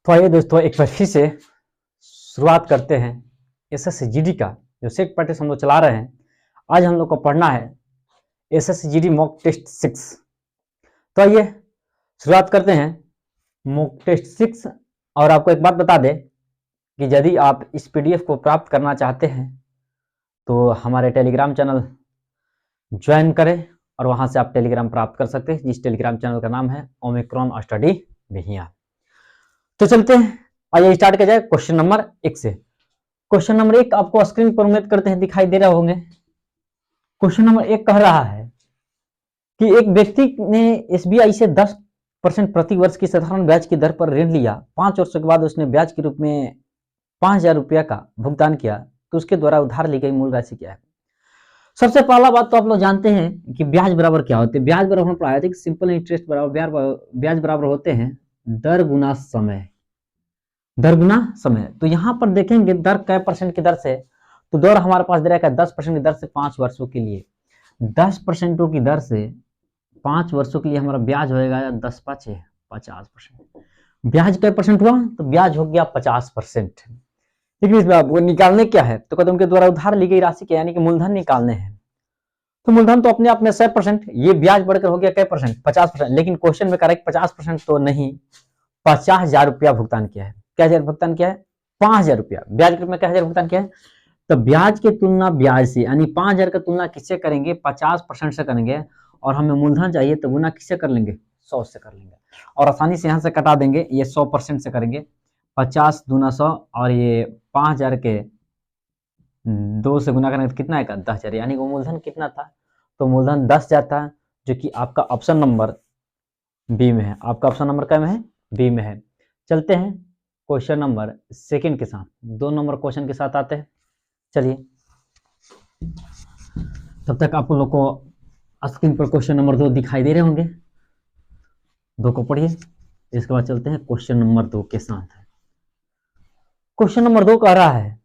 तो आइए दोस्तों एक बार फिर से शुरुआत करते हैं एसएससी का जो सेट प्रैक्टिस हम लोग चला रहे हैं। आज हम लोग को पढ़ना है एसएससी मॉक टेस्ट 6। तो आइए शुरुआत करते हैं मॉक टेस्ट 6। और आपको एक बात बता दें कि यदि आप इस पीडीएफ को प्राप्त करना चाहते हैं तो हमारे टेलीग्राम चैनल ज्वाइन करें और वहां से आप टेलीग्राम प्राप्त कर सकते हैं, जिस टेलीग्राम चैनल का नाम है ओमिक्रॉन स्टडी भिहिया। तो चलते हैं, आइए स्टार्ट किया जाए क्वेश्चन नंबर 1 से। क्वेश्चन नंबर 1 आपको स्क्रीन पर उम्मीद करते हैं दिखाई दे रहे होंगे। क्वेश्चन नंबर 1 कह रहा है कि एक व्यक्ति ने एसबीआई से 10% प्रति वर्ष की साधारण ब्याज की दर पर ऋण लिया। 5 वर्षों के बाद उसने ब्याज के रूप में 5,000 रुपया का भुगतान किया, तो उसके द्वारा उधार ली गई मूल राशि क्या है? सबसे पहला बात तो आप लोग जानते हैं कि ब्याज बराबर क्या होते हैं। ब्याज बराबर पढ़ाया था कि सिंपल इंटरेस्ट बराबर ब्याज बराबर होते हैं दर गुना समय। दर गुना समय, तो यहां पर देखेंगे दर कै परसेंट की दर से, तो दर हमारे पास दे रखा है 10% की दर से 5 वर्षों के लिए। 10% की दर से 5 वर्षों के लिए हमारा ब्याज होएगा 10 5 50%। ब्याज कै परसेंट हुआ? तो ब्याज हो गया 50%। लेकिन इसमें आपको निकालने क्या है? तो कहते उनके द्वारा उधार ली गई राशि क्या, यानी कि मूलधन निकालने हैं। तो मूलधन तो अपने आप में 100%, ये ब्याज बढ़कर हो गया कै परसेंट? 50%। लेकिन क्वेश्चन में करेक्ट 50% तो नहीं, 50,000 रुपया भुगतान किया है। क्या हजार भुगतान किया है? 5,000 रुपया। ब्याज के रूप में क्या हजार भुगतान किया है? तो ब्याज की तुलना ब्याज से, यानी 5,000 का तुलना किससे करेंगे? 50% से करेंगे। और हमें मूलधन चाहिए तो गुना किससे कर लेंगे? 100 से कर लेंगे। और आसानी से यहाँ से कटा देंगे, ये 100% से करेंगे। 50 दूना 100, और ये 5,000 के 2 से गुना करेंगे तो कितना आएगा? 10,000। यानी वो मूलधन कितना था? तो मूलधन 10,000 था, जो कि आपका ऑप्शन नंबर बी में है। आपका ऑप्शन नंबर क्या में है? बी में है। चलते हैं क्वेश्चन नंबर 2 के साथ, 2 नंबर क्वेश्चन के साथ आते हैं। चलिए, तब तक आप लोग को स्क्रीन पर क्वेश्चन नंबर 2 दिखाई दे रहे होंगे। 2 को पढ़िए, इसके बाद चलते हैं क्वेश्चन नंबर 2 के साथ। क्वेश्चन नंबर 2 कह रहा है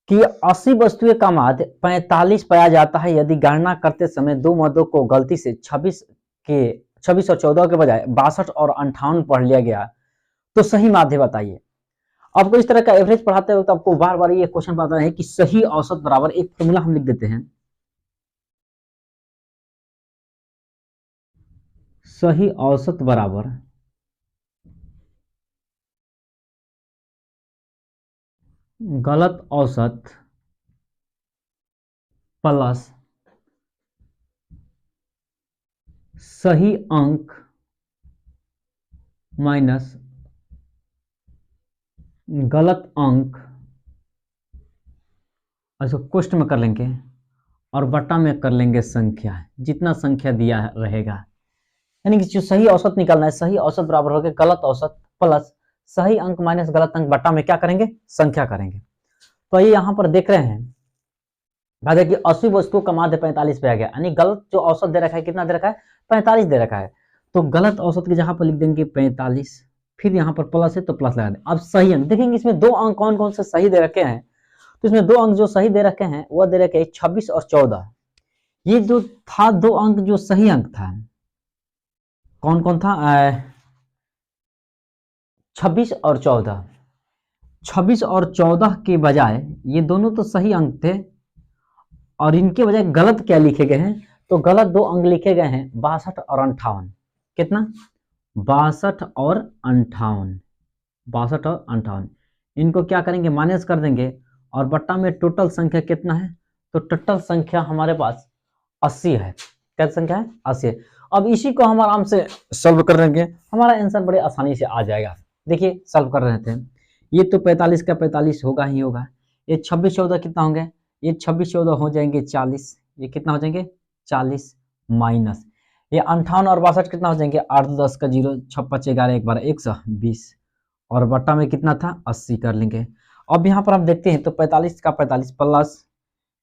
कि 80 वस्तुएं का माध्य 45 पाया जाता है यदि गणना करते समय दो मदों को गलती से 26 और 14 के बजाय 62 और 58 पढ़ लिया गया, तो सही माध्य बताइए। आपको इस तरह का एवरेज पढ़ाते वक्त आपको बार बार ये क्वेश्चन पता है कि सही औसत बराबर, एक फॉर्मूला हम लिख देते हैं, सही औसत बराबर गलत औसत प्लस सही अंक माइनस गलत अंक, अच्छा कोष्ठ में कर लेंगे और बट्टा में कर लेंगे संख्या, जितना संख्या दिया रहेगा। यानी कि जो सही औसत निकालना है, सही औसत बराबर हो गया गलत औसत प्लस सही अंक माइनस गलत अंक, बट्टा में क्या करेंगे? संख्या करेंगे। तो ये यहां पर देख रहे हैं भाई कि 80 वस्तुओं का माध्य 45 पे आ गया, यानी गलत जो औसत दे रखा है कितना दे रखा है? 45 दे रखा है। तो गलत औसत की जगह पर लिख देंगे 45, फिर यहाँ पर प्लस है तो प्लस लगा दें। अब सही अंक देखेंगे, इसमें 2 अंक कौन कौन से सही दे रखे हैं? तो इसमें 2 अंक जो सही दे रखे हैं वो दे रखे हैं 26 और 14। ये जो था 2 अंक जो सही अंक था, कौन कौन था? 26 और 14। 26 और 14 के बजाय ये दोनों तो सही अंक थे, और इनके बजाय गलत क्या लिखे गए हैं? तो गलत 2 अंक लिखे गए हैं 62 और 58। कितना? 62 और 58। 62 और 58, इनको क्या करेंगे? माइनस कर देंगे। और बट्टा में टोटल संख्या कितना है? तो टोटल संख्या हमारे पास 80 है। क्या संख्या है? 80 है। अब इसी को हम आराम से सॉल्व कर लेंगे, हमारा आंसर बड़े आसानी से आ जाएगा। देखिए सॉल्व कर रहे थे, ये तो 45 का 45 होगा ही होगा। ये 26 14 कितना होंगे? ये 26 14 हो जाएंगे 40। ये कितना हो जाएंगे? 40 माइनस ये 58 और 62 कितना हो जाएंगे? 8 10 का 0, 6 5 11 1 12 120, और बट्टा में कितना था? 80 कर लेंगे। अब यहाँ पर हम देखते हैं तो 45 का 45 प्लस,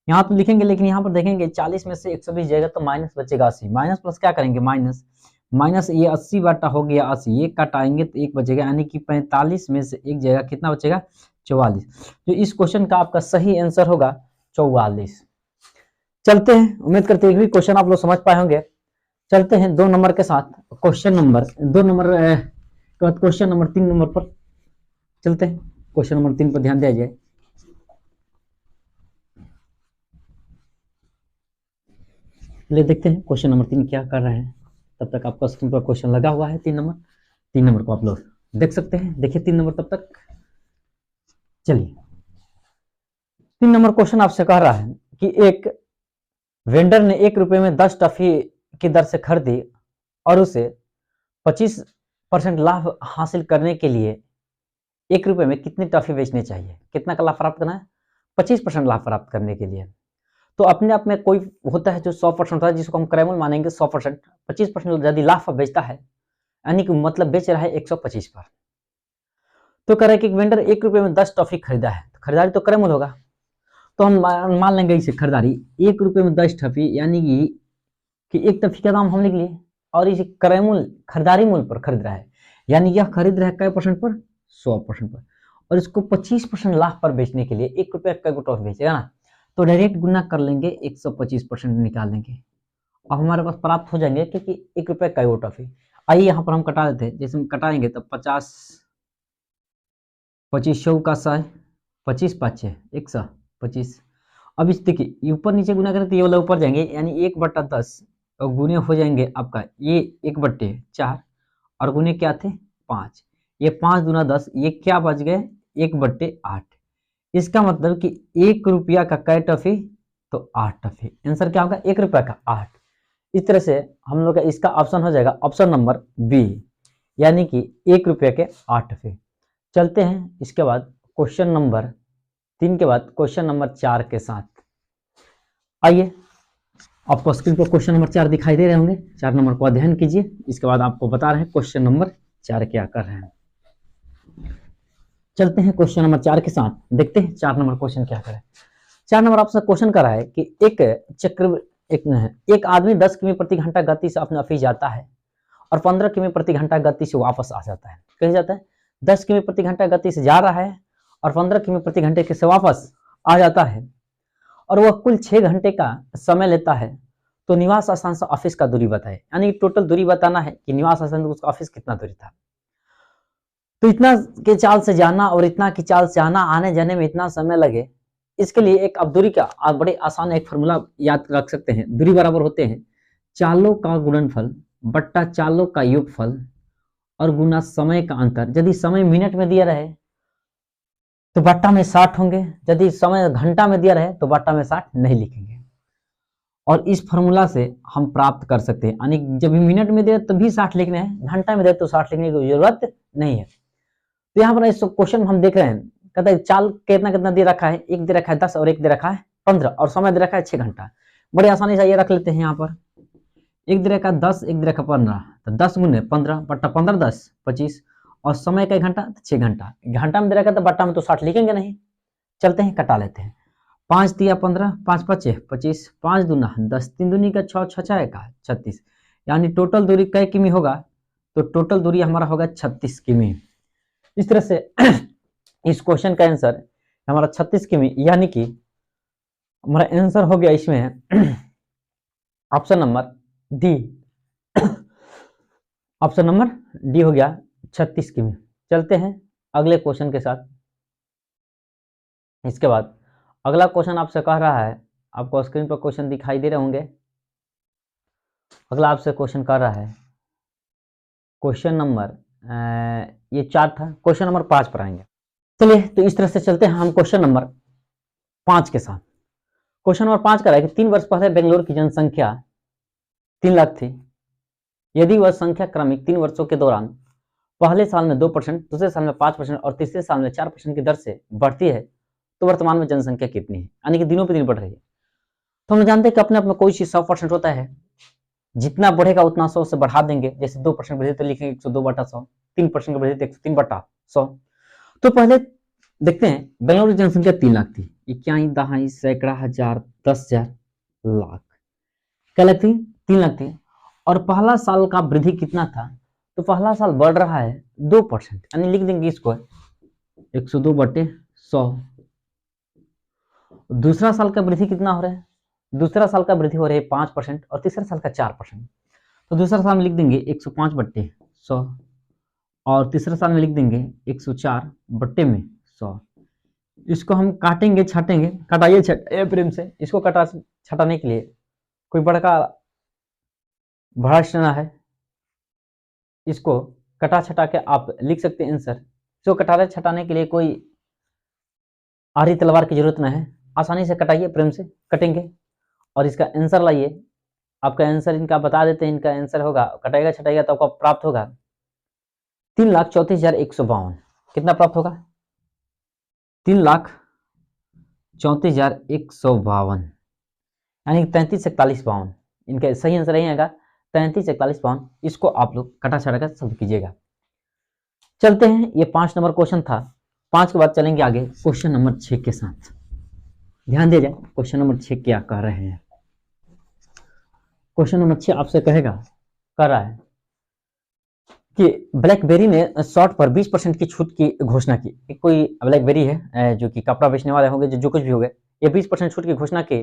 यहाँ तो लिखेंगे लेकिन यहाँ पर देखेंगे 40 में से 120 जाएगा तो माइनस बचेगा 80। माइनस प्लस क्या करेंगे? माइनस माइनस, ये 80 बटा हो गया 80, ये कटाएंगे तो 1 बचेगा, यानी कि 45 में से 1 जाएगा, कितना बचेगा? 44। तो इस क्वेश्चन का आपका सही आंसर होगा 44। चलते हैं, उम्मीद करते हैं कि क्वेश्चन आप लोग समझ पाए होंगे। चलते हैं 2 नंबर के साथ, क्वेश्चन नंबर 2 नंबर के बाद क्वेश्चन नंबर 3 नंबर पर चलते हैं क्वेश्चन नंबर 3 पर ध्यान दिया जाए। चलिए देखते हैं क्वेश्चन नंबर 3 क्या कर रहे हैं। तब तक आपका स्क्रीन पर क्वेश्चन लगा हुआ है 3 नंबर को आप लोग देख सकते हैं। देखिए 3 नंबर तब तक। चलिए 3 नंबर क्वेश्चन आपसे कह रहा है कि एक वेंडर ने 1 रुपये में 10 टॉफी की दर से खरीदी और उसे 25% लाभ हासिल करने के लिए 1 रुपये में कितनी टॉफी बेचनी चाहिए। कितना का लाभ प्राप्त करना है? 25% लाभ प्राप्त करने के लिए। तो अपने आप में कोई होता है जो 100% होता है, जिसको हम क्रैमल मानेंगे 100%। 25% यदि लाभ पर बेचता है यानी कि मतलब बेच रहा है 125 पर। तो कह रहा है कि वेंडर 1 रुपये में 10 टॉफी खरीदा है, तो खरीदारी तो क्रैमल होगा। तो हम मान लेंगे इसे खरीदारी 1 रुपये में 10 टॉफी, यानी कि एक टॉफी का दाम हम लिख लिए और इसे क्रैमल खरीदारी मूल्य पर खरीद रहा है, यानी यह खरीद रहा है कै परसेंट पर? 100% पर। और इसको 25% लाभ पर बेचने के लिए 1 रुपये कै टॉफी बेचेगा ना, तो डायरेक्ट गुना कर लेंगे 125% निकाल लेंगे। अब हमारे पास प्राप्त हो जाएंगे क्योंकि 1 रुपये का वो टॉफी। आइए यहाँ पर हम कटा देते हैं। जैसे हम कटाएंगे तो 50 25 का 100, 25 5 125। अब इस देखिए ऊपर नीचे गुना करें तो ये वाला ऊपर जाएंगे, यानी 1/10 और गुने हो जाएंगे आपका ये 1/4 और गुने क्या थे 5। ये 5 दूना 10, ये क्या बच गए 1/8। इसका मतलब कि 1 रुपया का कै टॉफी? तो 8 टॉफी। आंसर क्या होगा? 1 रुपया का 8। इस तरह से हम लोग का इसका ऑप्शन हो जाएगा ऑप्शन नंबर बी, यानी कि 1 रुपये के 8 टॉफी। चलते हैं इसके बाद क्वेश्चन नंबर 3 के बाद क्वेश्चन नंबर 4 के साथ। आइए आपको स्क्रीन पर क्वेश्चन नंबर 4 दिखाई दे रहे होंगे। 4 नंबर को अध्ययन कीजिए, इसके बाद आपको बता रहे हैं क्वेश्चन नंबर 4 क्या कर रहे हैं। चलते हैं क्वेश्चन नंबर 4 के साथ, देखते हैं 4 नंबर क्वेश्चन क्या करे। 4 नंबर आपसे क्वेश्चन कर रहा है कि एक आदमी 10 किमी प्रति घंटा गति से अपने ऑफिस जाता है और 15 किमी प्रति घंटा गति से वापस आ जाता है। कहीं जाता है 10 किमी प्रति घंटा गति से जा रहा है और 15 किमी प्रति घंटे से वापस आ जाता है और वह कुल 6 घंटे का समय लेता है। तो निवास स्थान से ऑफिस का दूरी बताए, यानी टोटल दूरी बताना है कि निवास स्थान से उसका ऑफिस कितना दूरी था। तो इतना के चाल से जाना और इतना की चाल से आना, आने जाने में इतना समय लगे, इसके लिए एक आप दूरी का आप बड़े आसान एक फॉर्मूला याद रख सकते हैं। दूरी बराबर होते हैं चालों का गुणनफल बट्टा चालों का योगफल और गुना समय का अंतर। यदि समय मिनट में दिया रहे तो बट्टा में 60 होंगे, यदि समय घंटा में दिया रहे तो बट्टा में 60 नहीं लिखेंगे। और इस फॉर्मूला से हम प्राप्त कर सकते हैं, यानी जब मिनट में दे तो भी 60 लिखने हैं, घंटा में दे तो 60 लिखने की जरूरत नहीं है। तो यहाँ पर इस क्वेश्चन हम देख रहे हैं, कहता है चाल कितना कितना दे रखा है, एक दे रखा है 10 और एक दे रखा है 15 और समय दे रखा है 6 घंटा। बड़ी आसानी से ये रख लेते हैं। यहाँ पर एक दे रखा 10, एक दे रखा 15, तो 10 गुने 15 बट्टा 15 10 25 और समय का 1 घंटा 6 घंटा। घंटा में दे रखा तो बट्टा में तो 60 लिखेंगे नहीं। चलते हैं कटा लेते हैं। 5 दिया 15, 5 5 25, 5 दूना 10, 3 दूनी का 6 6 6 का 36, यानी टोटल दूरी कै किमी होगा? तो टोटल दूरी हमारा होगा 36 किमी। इस तरह से इस क्वेश्चन का आंसर हमारा 36 किमी, यानी कि हमारा आंसर हो गया इसमें option number D. Option number D हो गया 36 किमी। चलते हैं अगले क्वेश्चन के साथ। इसके बाद अगला क्वेश्चन आपसे कह रहा है, आपको स्क्रीन पर क्वेश्चन दिखाई दे रहे होंगे। अगला आपसे क्वेश्चन कर रहा है क्वेश्चन नंबर ये 4 था, क्वेश्चन नंबर 5 पर आएंगे। चलिए तो इस तरह से चलते हैं हम क्वेश्चन नंबर 5 के साथ। क्वेश्चन नंबर 5 का है कि 3 वर्ष पहले बेंगलोर की जनसंख्या 3 लाख थी। यदि वह संख्या क्रमिक 3 वर्षों के दौरान पहले साल में 2%, दूसरे साल में 5% और तीसरे साल में 4% की दर से बढ़ती है तो वर्तमान में जनसंख्या कितनी है, यानी कि दिनों पर दिन बढ़ रही है। तो हम जानते हैं कि अपने आप में कोई चीज 100% होता है, जितना बढ़ेगा उतना 100 से बढ़ा देंगे। जैसे 2% बढ़े तो लिखेंगे 102/100, 3% बढ़े तो 103/100। तो पहले देखते हैं बेंगलोर की जनसंख्या 3 लाख थी। इक्याई दहाई सैकड़ा हजार 10,000 लाख क्या लगती 3 लाख थी। और पहला साल का वृद्धि कितना था? तो पहला साल बढ़ रहा है 2%, यानी लिख देंगे इसको 102/100। दूसरा साल का वृद्धि कितना हो रहा है? दूसरा साल का वृद्धि हो रहा है 5% और तीसरा साल का 4%। तो दूसरा साल में लिख देंगे 105/100। और तीसरा स्थान में लिख देंगे 104 बट्टे में 100। इसको हम काटेंगे छाटेंगे, कटाइए प्रेम से। इसको छटाने के लिए कोई बड़ा लेना है, इसको कटा छटा के आप लिख सकते हैं आंसर। इसको कटाने छटाने के लिए कोई आरी तलवार की जरूरत नहीं है, आसानी से कटाइए प्रेम से, कटेंगे और इसका आंसर लाइए। आपका आंसर इनका बता देते हैं, इनका आंसर होगा, कटाएगा छटाएगा तो आपको प्राप्त होगा 3,34,152। कितना प्राप्त होगा? 3,34,152, यानी 33,41,52। इनका सही आंसर यही आएगा 33,41,52। इसको आप लोग कटा छटा कर सॉल्व कीजिएगा। चलते हैं, ये 5 नंबर क्वेश्चन था। 5 के बाद चलेंगे आगे क्वेश्चन नंबर 6 के साथ। ध्यान दिया जाए क्वेश्चन नंबर 6 क्या कह रहे हैं। क्वेश्चन नंबर 6 आपसे कह रहा है कि ब्लैकबेरी ने शॉर्ट पर 20% की छूट की घोषणा की। कोई ब्लैकबेरी है जो कि कपड़ा बेचने वाले होंगे, जो कुछ भी हो गए, ये 20% छूट की घोषणा की।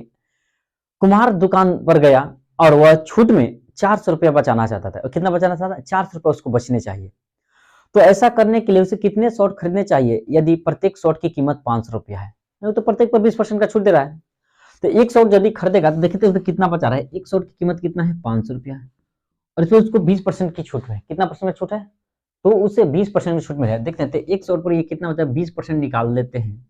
कुमार दुकान पर गया और वह छूट में 400 रुपया बचाना चाहता था। और कितना बचाना चाहता था? 400 रुपया उसको बचने चाहिए। तो ऐसा करने के लिए उसे कितने शॉर्ट खरीदने चाहिए यदि प्रत्येक शॉर्ट की कीमत 500 रुपया है? तो प्रत्येक पर 20% का छूट दे रहा है, तो एक शॉर्ट यदि खरीदेगा तो देखते हैं कितना बचा रहा है। एक शॉर्ट की कीमत कितना है? 500 रुपया है, और इसमें उसको 20% की छूट है। कितना परसेंट छूट है? तो उसे 20% की छूट मिला है। देखते हैं एक शॉर्ट पर ये कितना बचा, 20% निकाल लेते हैं,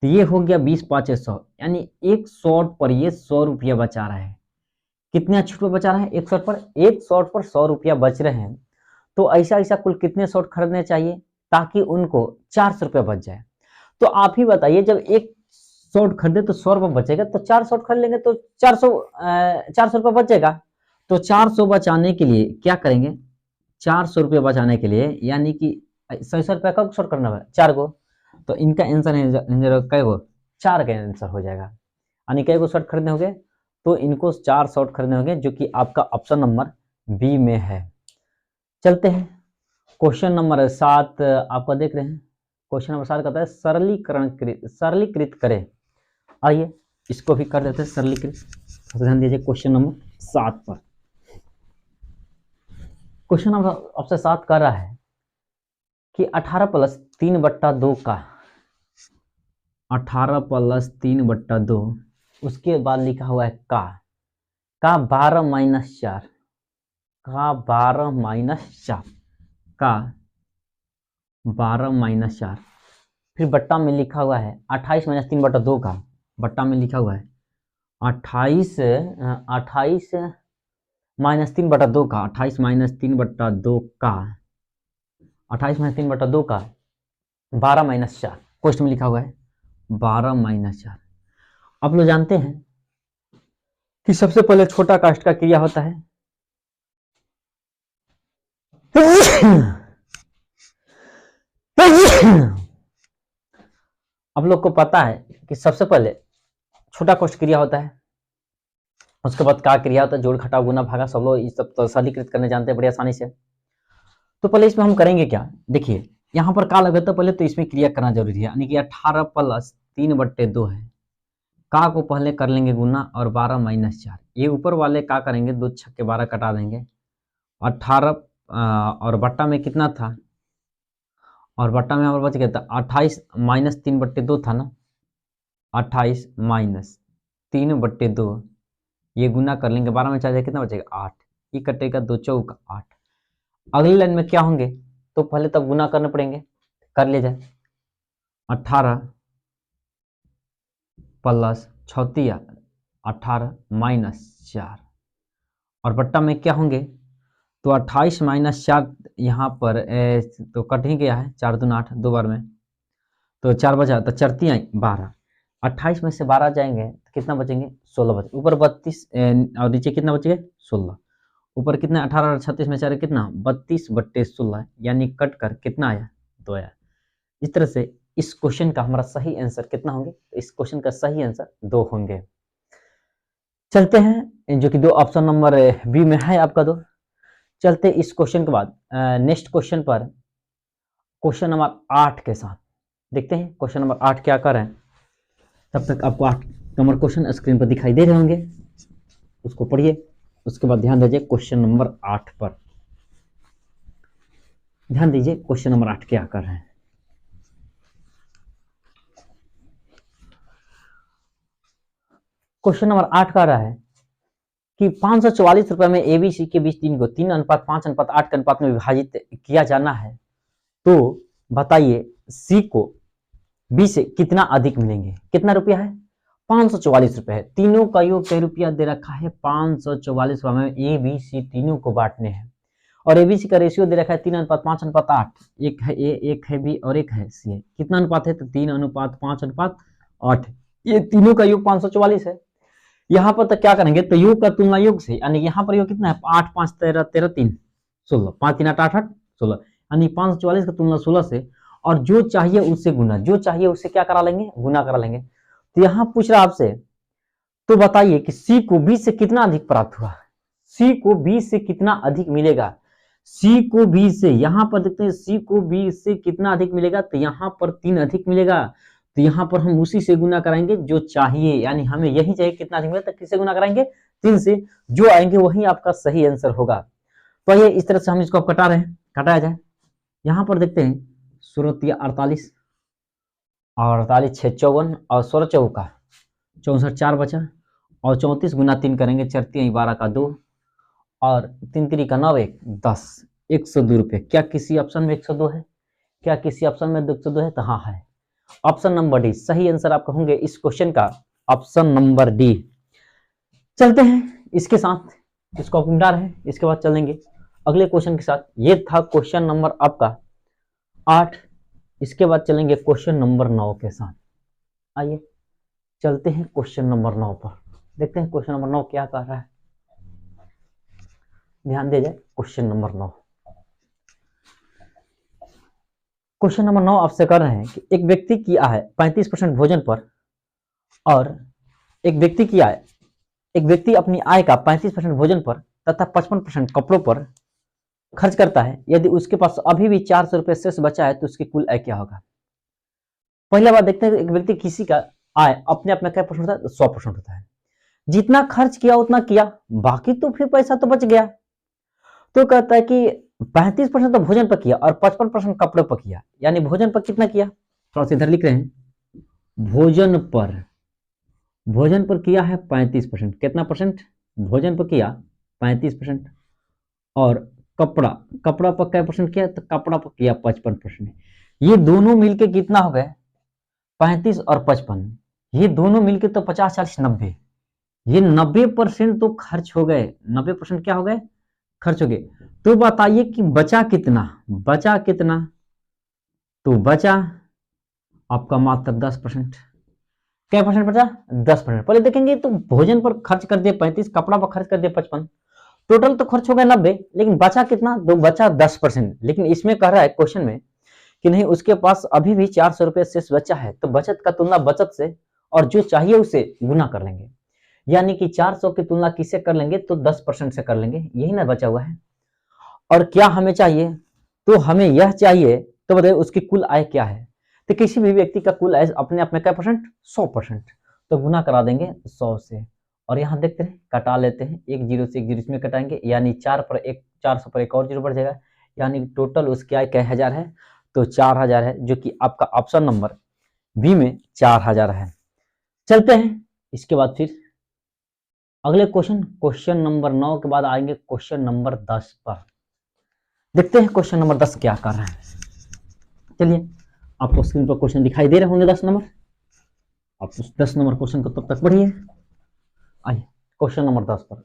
तो ये हो गया 20 5 100, यानी एक शॉर्ट पर ये 100 रुपया बचा रहा है। कितने छूट पर बचा रहा है? एक शॉर्ट पर 100 रुपया बच रहे हैं। तो ऐसा कुल कितने शॉर्ट खरीदने चाहिए ताकि उनको 400 रुपया बच जाए? तो आप ही बताइए, जब एक शॉर्ट खरीदे तो 100 रुपया बचेगा, तो 4 शॉर्ट खरीद लेंगे तो 400 रुपया बचेगा। तो 400 बचाने के लिए क्या करेंगे? 400 रुपया बचाने के लिए, यानी कि 100 रुपया का शॉर्ट करना है 4 गो, तो इनका आंसर कै गो? 4 का आंसर हो जाएगा। यानी कै गो शॉर्ट खरीदने होंगे? तो इनको 4 शॉर्ट खरीदने होंगे, जो कि आपका ऑप्शन नंबर बी में है। चलते हैं क्वेश्चन नंबर 7 आपका देख रहे हैं। क्वेश्चन नंबर 7 कहता है सरलीकृत करें। आइए इसको भी कर देते हैं सरलीकृत। ध्यान दीजिए क्वेश्चन नंबर 7 पर। क्वेश्चन नंबर ऑप्शन 7 कर रहा है कि 18 + 3/2 का 18 + 3/2, उसके बाद लिखा हुआ है का 12 - 4, का 12 - 4, का 12 - 4, फिर बट्टा में लिखा हुआ है 28 - 3/2 का, बट्टा में लिखा हुआ है 28 - 3/2 का, 28 - 3/2 का, 28 - 3/2 का 12 - 4, क्वेश्चन में लिखा हुआ है 12 - 4। आप लोग जानते हैं कि सबसे पहले छोटा कास्ट का क्रिया होता है आप लोग को पता है कि सबसे पहले छोटा कास्ट क्रिया होता है, उसके बाद का क्रिया होता है, जोड़ घटाव गुना भागा। सब लोग इस सब तो सरलीकृत करने जानते हैं बड़ी आसानी से। तो पहले इसमें हम करेंगे क्या? देखिए यहाँ पर का लगे तो पहले तो इसमें क्रिया करना जरूरी है, यानी कि 18 + 3/2 है। का को पहले कर लेंगे गुना और 12 - 4, ये ऊपर वाले का करेंगे 2 छक्के 12 कटा देंगे। 18 और बट्टा में कितना था, और बट्टा में हमारे बच गया था 28 - 3/2 था ना, 28 - 3/2, ये गुना कर लेंगे 12 में 4 कितना बचेगा 8, ये कटेगा 2 चौक 8। अगली लाइन में क्या होंगे? तो पहले तब गुना करने पड़ेंगे, कर ले जाए 18 + 36 18 - 4, और बट्टा में क्या होंगे? तो 28 - 4 यहाँ पर तो कट ही गया है, 4 दूना 8, 2 बार में, तो 4 बचा, तो 4 × 3 = 12। 28 में से 12 जाएंगे तो कितना बचेंगे? 16 बचे। ऊपर 32 और नीचे कितना बचेगा? 16। ऊपर कितना? 18 और 36 में 4 कितना? 32/16, यानी कट कर कितना आया? 2 आया। इस तरह से इस क्वेश्चन का हमारा सही आंसर कितना होंगे? तो इस क्वेश्चन का सही आंसर 2 होंगे। चलते हैं, जो कि 2 ऑप्शन नंबर बी में है आपका 2। चलते इस क्वेश्चन के बाद नेक्स्ट क्वेश्चन पर, क्वेश्चन नंबर 8 के साथ देखते हैं क्वेश्चन नंबर 8 क्या कर रहे हैं। तब तक आपको 8 नंबर क्वेश्चन स्क्रीन पर दिखाई दे रहे होंगे, उसको पढ़िए, उसके बाद ध्यान दीजिए क्वेश्चन नंबर 8 पर। ध्यान दीजिए क्वेश्चन नंबर 8 क्या कर रहे हैं। क्वेश्चन नंबर 8 कर रहा है कि 544 रुपए में एबीसी के बीच 3 को 3:5:8 के अनुपात में विभाजित किया जाना है, तो बताइए सी को बी से कितना अधिक मिलेंगे। कितना रुपया है? 544 रुपए है। तीनों का योग कई रुपया दे रखा है? 544 रुपए में ए बी सी तीनों को बांटने हैं और एबीसी का रेशियो दे रखा है 3:5:8। एक है ए, एक है बी और एक है सी। कितना अनुपात है? तो 3:5:8। ये तीनों का योग 544 है। यहाँ पर तो क्या करेंगे, तो योग का तुलना योग से, यानी यहाँ पर योग कितना है? 8 5 13 13 3 16, 5 3 8 8 8 16, यानी 544 का तुलना 16 से, और जो चाहिए उससे गुना, जो चाहिए उससे क्या करा लेंगे? गुना करा लेंगे। तो यहाँ पूछ रहा आपसे, तो बताइए कि सी को बी से कितना अधिक प्राप्त हुआ। सी को बी से कितना अधिक मिलेगा? सी को बी से, यहाँ पर देखते हैं सी को बी से कितना अधिक मिलेगा, तो यहाँ पर 3 अधिक मिलेगा। तो यहाँ पर हम उसी से गुना कराएंगे जो चाहिए, यानी हमें यही चाहिए कितना अधिक मिलेगा, तो किससे गुना कराएंगे? 3 से। जो आएंगे वही आपका सही आंसर होगा। तो ये इस तरह से हम इसको कटा रहे हैं, कटाया जाए। यहाँ पर देखते हैं 16 48 और 48 6 54 और 16 चौका 64 4 बचा, और 34 गुना 3 करेंगे, 4 3 12 का 2 और 3 3 का 9 1 10, 102 रुपये। क्या किसी ऑप्शन में 102 है? क्या किसी ऑप्शन में 102 है? तो हाँ है। ऑप्शन नंबर डी सही आंसर आपका होंगे इस क्वेश्चन का, ऑप्शन नंबर डी। चलते हैं इसके साथ, इसको आप मिटा रहे हैं, इसके बाद चलेंगे अगले क्वेश्चन के साथ। ये था क्वेश्चन नंबर आपका 8। इसके बाद चलेंगे क्वेश्चन नंबर 9 के साथ। आइए चलते हैं क्वेश्चन नंबर 9 पर, देखते हैं क्वेश्चन नंबर 9 क्या कर रहा है। ध्यान दिया जाए क्वेश्चन नंबर 9। क्वेश्चन नंबर 9 आपसे कर रहे हैं कि एक व्यक्ति की आय 35% भोजन पर और एक व्यक्ति अपनी आय का 35% भोजन पर तथा 55% कपड़ों पर खर्च करता है। यदि उसके पास अभी भी 400 रुपये शेष बचा है तो उसकी कुल आय क्या होगा। पहला बात देखते हैं, एक व्यक्ति किसी का आय अपने आप में क्या परसेंट होता है? 100% होता है। जितना खर्च किया उतना किया, बाकी तो फिर पैसा तो बच गया। तो कहता है कि 35% तो भोजन पर किया और 55% कपड़ों पर किया, यानी भोजन पर कितना किया? थोड़ा सा इधर लिख रहे हैं, भोजन पर किया है 35%। कितना परसेंट? भोजन पर किया 35%। और कपड़ा पर क्या परसेंट किया? तो कपड़ा पर किया 55%। ये दोनों मिलके कितना हो गए? 35 और 55, ये दोनों मिलके तो 50 40 90, ये 90% तो खर्च हो गए। 90% क्या हो गए? खर्च हो गए। तो बताइए कि बचा कितना? तो बचा आपका मात्र 10%। क्या परसेंट बचा? 10%। पहले देखेंगे तो भोजन पर खर्च कर दिए 35, कपड़ा पर खर्च कर दिए 55, टोटल तो खर्च हो गया 90, लेकिन बचा कितना? तो बचा 10%। लेकिन इसमें कह रहा है क्वेश्चन में कि नहीं, उसके पास अभी भी 400 रुपये शेष बचा है, तो बचत का तुलना बचत से और जो चाहिए उसे गुना कर लेंगे, यानी कि 400 की तुलना किससे कर लेंगे? तो 10% से कर लेंगे, यही ना बचा हुआ है। और क्या हमें चाहिए? तो हमें यह चाहिए, तो बताइए उसकी कुल आय क्या है। तो किसी भी व्यक्ति का कुल आय अपने आप में क्या परसेंट? 100%। तो गुना करा देंगे 100 से, और यहाँ देखते हैं कटा लेते हैं, एक जीरो से एक जीरो इसमें कटाएंगे, यानी 400 पर एक और जीरो बढ़ जाएगा, यानी टोटल उसकी आय क्या हजार है? तो 4000 है, जो कि आपका ऑप्शन नंबर बी में 4000 है। चलते हैं इसके बाद फिर अगले क्वेश्चन नंबर 9 के बाद आएंगे क्वेश्चन नंबर 10 पर। देखते हैं क्वेश्चन नंबर 10 क्या कर रहे हैं। चलिए आपको स्क्रीन पर क्वेश्चन दिखाई दे रहे होंगे 10 नंबर, आप उस 10 नंबर क्वेश्चन को तब तक पढ़िए। आइए क्वेश्चन नंबर 10 पर।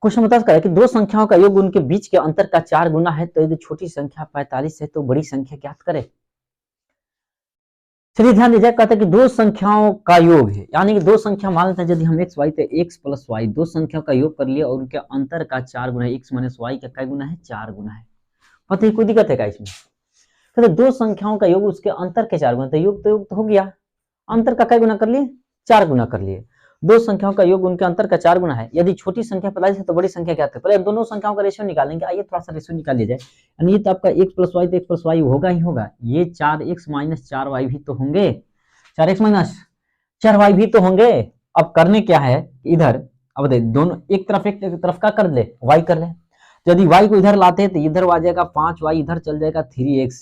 क्वेश्चन बता है कि दो संख्याओं का योग उनके बीच के अंतर का 4 गुना है, तो यदि छोटी संख्या 45 है तो बड़ी संख्या ज्ञात करें। चलिए ध्यान दीजिए, कहते हैं कि दो संख्याओं का योग है, यानी कि दो संख्या मान लेते हैं यदि हम x y तो x प्लस वाई, दो संख्याओं का योग कर लिया और उनके अंतर का 4 गुना है। x माइनस वाई का क्या गुना है? 4 गुना है। पता है कोई दिक्कत है क्या इसमें? कहते दो संख्याओं का योग उसके अंतर के 4 गुना, तो योग तो हो गया, अंतर का क्या गुना कर लिए? 4 गुना कर लिए। दो संख्याओं का योग उनके अंतर का 4 गुना है, यदि छोटी संख्या 45 है तो बड़ी संख्या क्या है? पहले दोनों संख्याओं का रेशियो निकालेंगे। आइए थोड़ा सा रेशियो निकाल लिया जाए, यानी ये तो आपका x प्लस वाई, तो x प्लस वाई होगा ही होगा, ये 4x माइनस 4y भी तो होंगे, 4x माइनस 4y भी तो होंगे। अब करने क्या है इधर, अब देख दोनों एक तरफ का कर ले, y कर ले, यदि y को इधर लाते हैं तो इधर आ जाएगा 5y, इधर चल जाएगा 3x,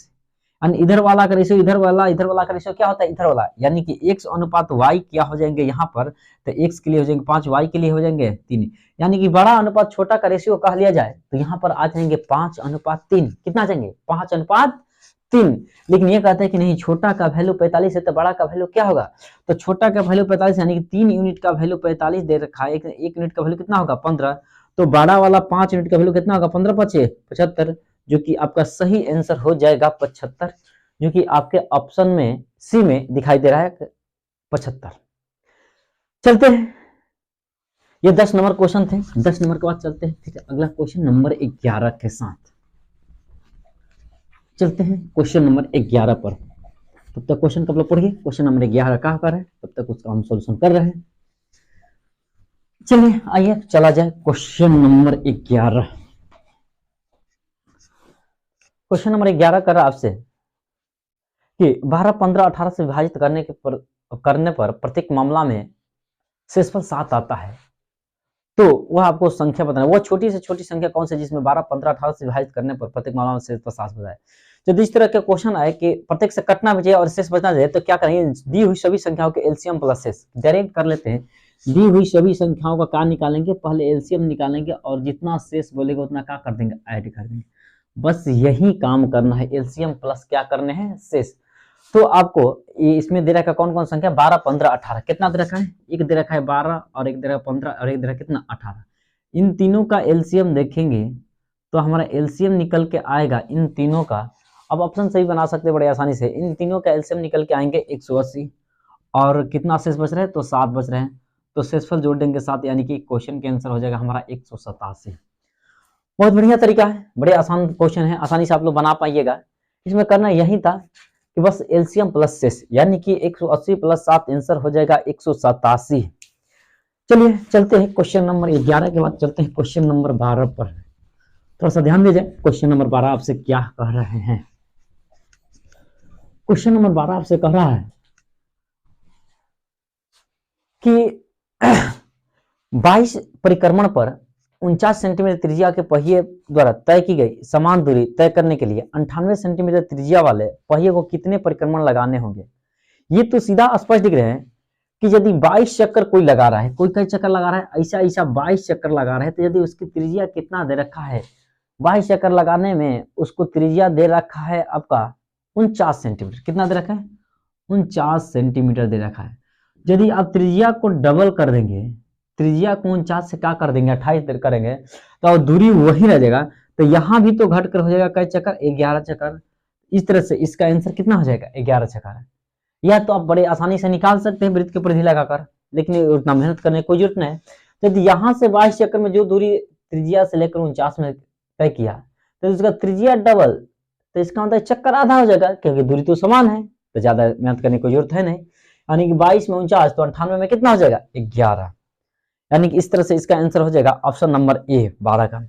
और इधर वाला का रेशियो इधर वाला का रेशियो क्या होता है, इधर वाला, यानी कि x अनुपात y क्या हो जाएंगे यहाँ पर, तो x के लिए हो जाएंगे 5, y के लिए हो जाएंगे 3, यानी कि बड़ा अनुपात छोटा का रेशियो कह लिया जाए तो यहाँ पर आ जाएंगे 5:3। कितना आ जाएंगे, 5:3। लेकिन ये कहते हैं कि नहीं, छोटा का वैल्यू 45 है तो बड़ा का वैल्यू क्या होगा, तो छोटा का वैल्यू 45 यानी कि 3 यूनिट का वैल्यू 45 दे रखा है, 1 यूनिट का वैल्यू कितना होगा 15, तो बड़ा वाला 5 यूनिट का वैल्यू कितना होगा 15 5 75, जो कि आपका सही आंसर हो जाएगा 75, जो कि आपके ऑप्शन में सी में दिखाई दे रहा है 75। चलते हैं, ये 10 नंबर क्वेश्चन थे, 10 नंबर के बाद चलते हैं, ठीक है, अगला क्वेश्चन नंबर 11 के साथ चलते हैं, क्वेश्चन नंबर 11 पर। तब तक क्वेश्चन कब लोग पढ़िए, क्वेश्चन नंबर 11 कहाँ पर है, तब तक उसका हम सोल्यूशन कर रहे हैं। चलिए आइए चला जाए क्वेश्चन नंबर 11। क्वेश्चन नंबर 11 कर रहा आपसे कि 12, 15, 18 से विभाजित करने पर प्रत्येक मामला में शेषफल 7 आता है, तो वह आपको संख्या बताना है, वो छोटी से छोटी संख्या कौन सी जिसमें 12, 15, 18 से विभाजित करने पर प्रत्येक मामला में शेषफल 7 बताए। जब इस तरह के क्वेश्चन आए कि प्रत्येक से कटना भी चाहिए और शेष बचना चाहिए, तो क्या करेंगे, दी हुई सभी संख्याओं के एलसीएम प्लस शेष डायरेक्ट कर लेते हैं। दी हुई सभी संख्याओं का क्या निकालेंगे, पहले एलसीएम निकालेंगे और जितना शेष बोलेगा उतना क्या कर देंगे, ऐड कर देंगे। बस यही काम करना है, एलसीएम प्लस क्या करने हैं, शेष। तो आपको इसमें दे रखा कौन कौन संख्या, 12, 15, 18, कितना दे रखा है, एक दे रखा है 12 और एक दे रखा है 15 और एक दे रखा है कितना 18। इन तीनों का एलसीएम देखेंगे तो हमारा एलसीएम निकल के आएगा इन तीनों का, अब ऑप्शन सही बना सकते हैं बड़े आसानी से, इन तीनों का एलसीएम निकल के आएंगे 180 और कितना शेष बच रहा है, तो 7 बच रहे हैं, तो शेषफल जोड़ देंगे 7, यानी कि क्वेश्चन के आंसर हो जाएगा हमारा 187। बहुत बढ़िया तरीका है, बड़े आसान क्वेश्चन है, आसानी से आप लोग बना पाइएगा। इसमें करना यही था कि बस एलसीएम प्लस शेष, यानी कि 180 प्लस 7 आंसर हो जाएगा 187। चलिए चलते हैं क्वेश्चन नंबर 11 के बाद चलते हैं क्वेश्चन नंबर 12 पर। थोड़ा सा ध्यान दीजिए, क्वेश्चन नंबर 12 आपसे क्या कह रहे हैं। क्वेश्चन नंबर 12 आपसे कह रहा है कि 22 परिक्रमण पर 49 सेंटीमीटर त्रिज्या के पहिए द्वारा तय की गई समान दूरी तय करने के लिए 98 सेंटीमीटर त्रिज्या वाले पहिए को कितने परिक्रमण लगाने होंगे। ये तो सीधा स्पष्ट दिख रहे हैं कि यदि 22 चक्कर कोई लगा रहा है, कोई कई चक्कर लगा रहा है, ऐसा ऐसा 22 चक्कर लगा रहा है, तो यदि उसकी त्रिज्या कितना दे रखा है, 22 चक्कर लगाने में उसको त्रिज्या दे रखा है आपका 49 सेंटीमीटर, कितना दे रखा है 49 सेंटीमीटर दे रखा है। यदि आप त्रिज्या को डबल कर देंगे, त्रिज्या को 49 से क्या कर देंगे 28 करेंगे, तो दूरी वही रह जाएगा, तो यहाँ भी तो घट कर हो जाएगा कई चक्कर 11 चक्कर। इस तरह से इसका आंसर कितना हो जाएगा 11 चक्कर। यह तो आप बड़े आसानी से निकाल सकते हैं वृत्त के परिधि लगाकर, लेकिन उतना मेहनत करने की कोई जरूरत नहीं है। यदि यहाँ से 22 चक्कर में जो दूरी त्रिज्या से लेकर 49 में तय किया, तो इसका त्रिज्या डबल, तो इसका मतलब चक्कर आधा हो जाएगा, क्योंकि दूरी तो समान है, तो ज्यादा मेहनत करने की कोई जरूरत है नहीं। यानी कि 22 में 49 तो 98 में कितना हो जाएगा 11, यानी कि इस तरह से इसका आंसर हो जाएगा ऑप्शन नंबर ए 12 का।